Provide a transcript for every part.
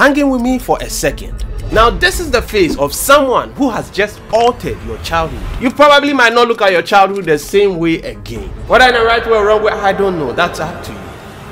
hanging with me for a second. Now this is the face of someone who has just altered your childhood. You probably might not look at your childhood the same way again. Whether in the right way or wrong way, I don't know. That's up to you.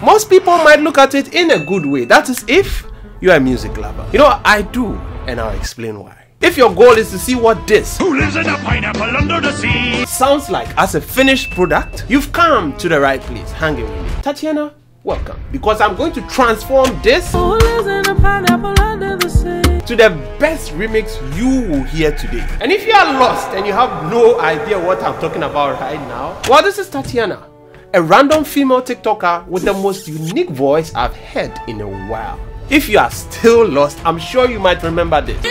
Most people might look at it in a good way. That is if you're a music lover. You know, I do, and I'll explain why. If your goal is to see what this "Who lives in a pineapple under the sea" sounds like as a finished product, you've come to the right place. Hanging with me. Tatiana, welcome. Because I'm going to transform this "Who lives in a pineapple under the sea" to the best remix you will hear today. And if you are lost and you have no idea what I'm talking about right now, well, this is Tatiana, a random female TikToker with the most unique voice I've heard in a while. If you are still lost, I'm sure you might remember this.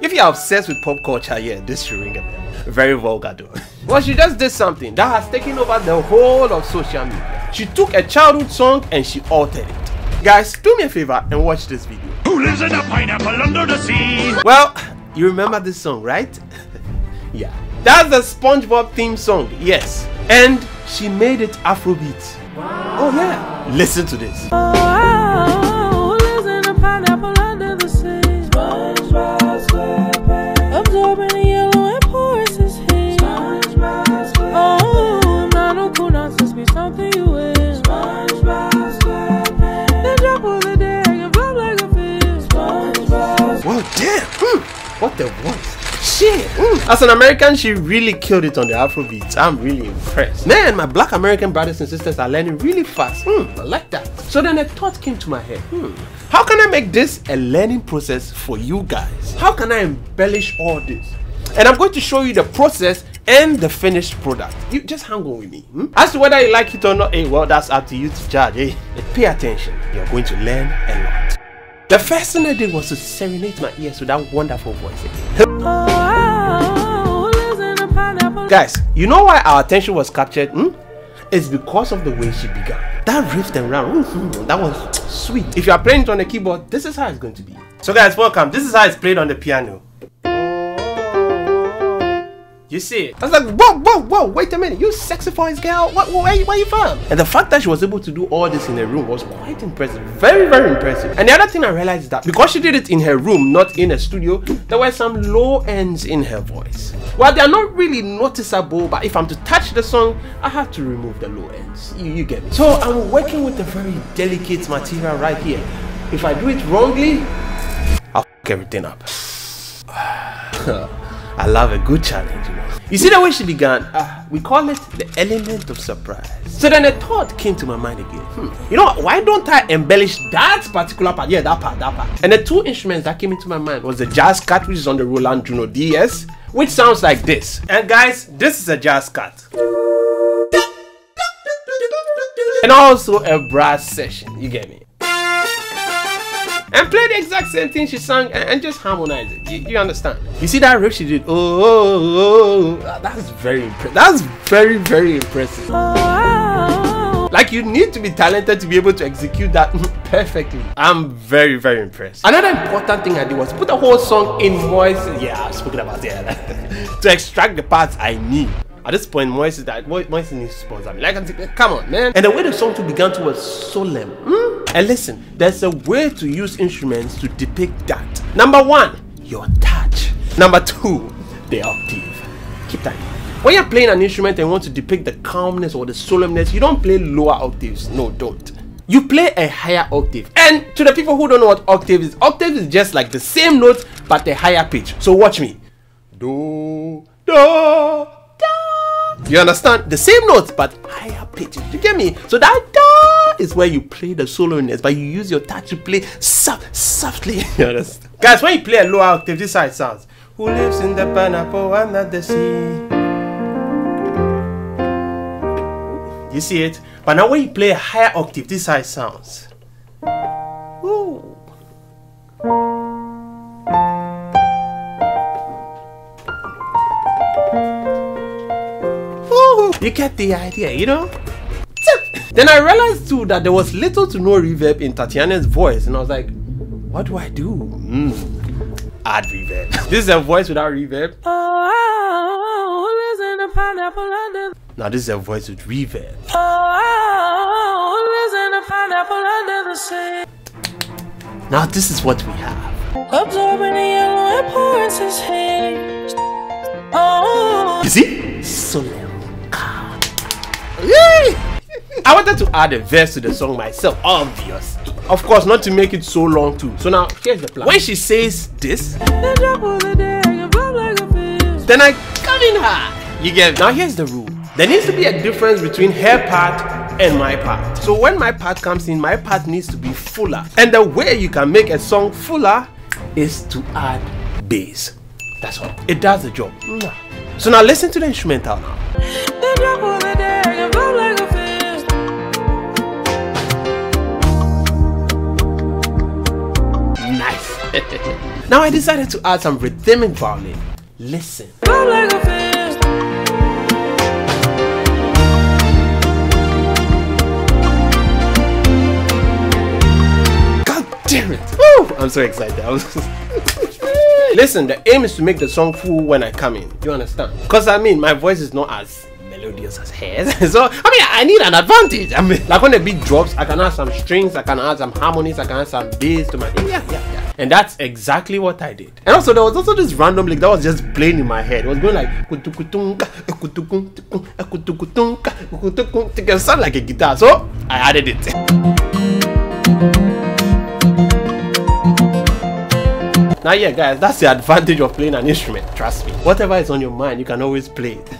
If you're obsessed with pop culture, yeah, this should ring a bell. Very vulgar though. Well, she just did something that has taken over the whole of social media. She took a childhood song and she altered it. Guys, do me a favor and watch this video. Who lives in a pineapple under the sea? Well, you remember this song, right? Yeah, that's the SpongeBob theme song, yes. And she made it Afrobeats. Wow. Oh yeah, listen to this. Who lives in a pineapple under the sea? SpongeBob Squarepants, absorbing the yellow and porous his heat. SpongeBob Squarepants, oh, not no cool nonsense, be something you will. SpongeBob Squarepants, the drop of the day, you blow like a fish. SpongeBob. Well, damn, what the voice. Shit. As an American, she really killed it on the Afrobeats. I'm really impressed. Man, my black American brothers and sisters are learning really fast. I like that. So then a thought came to my head. How can I make this a learning process for you guys? How can I embellish all this? And I'm going to show you the process and the finished product. You just hang on with me. As to whether you like it or not, hey, well, that's up to you to judge. Hey, pay attention. You're going to learn a lot. The first thing I did was to serenade my ears with that wonderful voice again. Guys, you know why our attention was captured? It's because of the way she began. That riff and round, that was sweet. If you are playing it on the keyboard, this is how it's going to be. So guys, welcome. This is how it's played on the piano. You see it? I was like, whoa, wait a minute, you sexy voice girl, where you from? And the fact that she was able to do all this in her room was quite impressive, very impressive. And the other thing I realized is that because she did it in her room, not in a studio, there were some low ends in her voice. Well, they are not really noticeable, but if I'm to touch the song, I have to remove the low ends. You get me? So I'm working with a very delicate material right here. If I do it wrongly, I'll f everything up. I love a good challenge, you know. You see the way she began? We call it the element of surprise. So then a thought came to my mind again. You know, why don't I embellish that particular part? Yeah, that part. And the two instruments that came into my mind was the jazz cut, which is on the Roland Juno DS, which sounds like this. And guys, this is a jazz cut. And also a brass session, you get me? And play the exact same thing she sang and just harmonize it. You understand? You see that riff she did? Oh, that's very impressive. That's very impressive. Like, you need to be talented to be able to execute that perfectly. I'm very impressed. Another important thing I did was put the whole song in voice. Yeah, I've spoken about that. To extract the parts I need. At this point, Moise needs to sponsor me. Like, come on, man. And the way the song began to was solemn. And listen, there's a way to use instruments to depict that. Number one, your touch. Number two, the octave. Keep that in mind. When you're playing an instrument and want to depict the calmness or the solemnness, you don't play lower octaves. No, don't. You play a higher octave. And to the people who don't know what octave is just like the same note but a higher pitch. So watch me. Do, do. You understand? The same notes but higher pitches. You get me? So that da is where you play the soloiness, but you use your touch to play softly. You understand? Guys, when you play a lower octave, this is how it sounds. Who lives in the pineapple under the sea? You see it? But now when you play a higher octave, this is how it sounds. Ooh. You get the idea, you know? Then I realized too that there was little to no reverb in Tatiana's voice, and I was like, what do I do? Add reverb. This is a voice without reverb. Now this is a voice with reverb. Now this is what we have. You see? Solemn, calm. Yay! I wanted to add a verse to the song myself, obviously. Of course, not to make it so long too. So now, here's the plan. When she says this, then I come in hard. You get it? Now here's the rule. There needs to be a difference between her part and my part. So when my part comes in, my part needs to be fuller. And the way you can make a song fuller is to add bass. That's all. It does the job. So now listen to the instrumental now. Nice. Now I decided to add some rhythmic violin. Listen. God damn it. Woo! I'm so excited. Listen, the aim is to make the song full when I come in. Do you understand? Because I mean, my voice is not as melodious as hers. So, I mean, I need an advantage. I mean, like when the beat drops, I can add some strings, I can add some harmonies, I can add some bass to my... Yeah. And that's exactly what I did. And also, there was also this random lick that was just playing in my head. It was going like... It can sound like a guitar. So, I added it. Now yeah guys, that's the advantage of playing an instrument, trust me. Whatever is on your mind, you can always play it.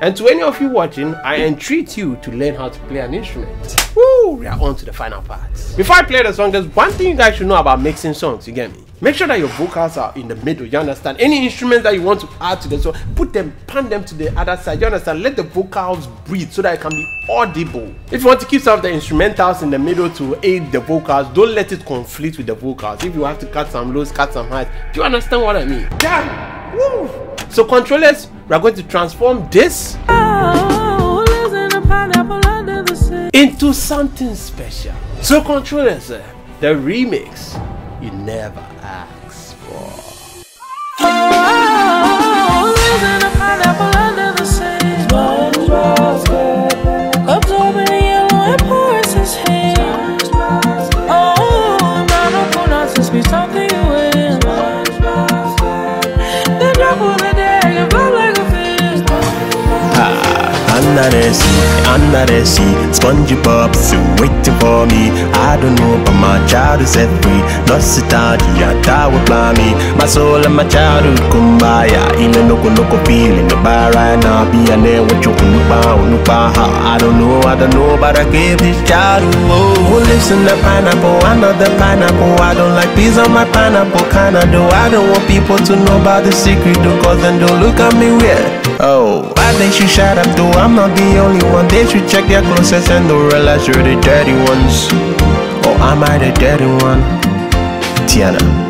And to any of you watching, I entreat you to learn how to play an instrument. Woo! We are on to the final parts. Before I play the song, there's one thing you guys should know about mixing songs, you get me? Make sure that your vocals are in the middle, you understand? Any instruments that you want to add to the song, pan them to the other side, you understand? Let the vocals breathe so that it can be audible. If you want to keep some of the instrumentals in the middle to aid the vocals, don't let it conflict with the vocals. If you have to cut some lows, cut some highs, do you understand what I mean? Yeah! Woo! So controllers, we are going to transform this into something special. So controllers, the remix you never asked for. Under the sea, Spongebob still waiting for me. I don't know, but my child is set free. Nostalgia, that will blind me. My soul and my childhood kumbaya. Even no feeling the bar right now. Be a name with you I don't know, but I gave this child. Oh, listen to pineapple, another pineapple. I don't like peas on my pineapple, kinda do. I don't want people to know about the secret, cause then they'll look at me weird. Oh, why they should shut up though? I'm not the only one. They should check their closest and they'll realize you're the dirty ones. Or am I the dirty one? Tiana.